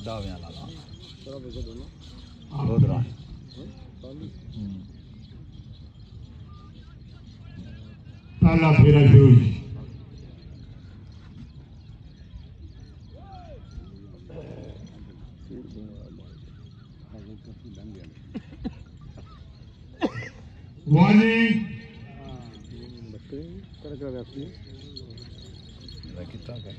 दाव्यां वाला तेरा बेटा दोनों लोधरा ताला फेरा शुरू वार्निंग तेरा व्यक्ति कितना का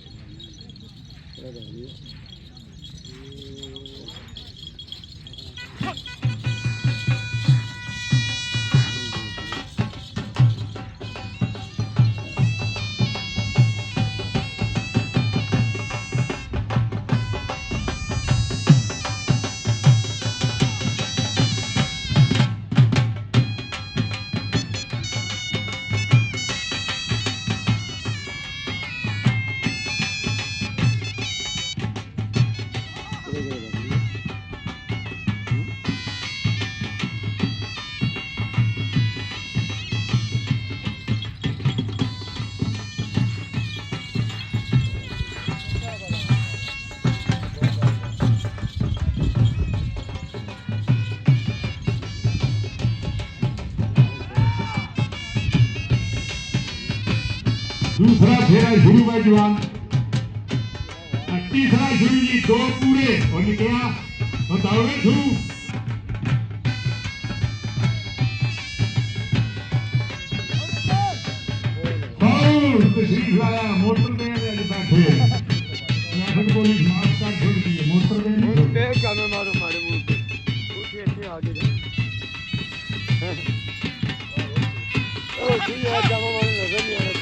दूसरा फेरा शुरू हुआ जवान तीसरा शुरू जी दो पूरे और निकला और दौड़े शुरू तशरीफ लाया मोटर में आज बैठे ट्रैफिक पुलिस मास्क का छोड़ दिए मोटर में मारो मारे मुंह पे ऐसे आगे ओ ठीक है जामा मारने नजर नहीं आ रहा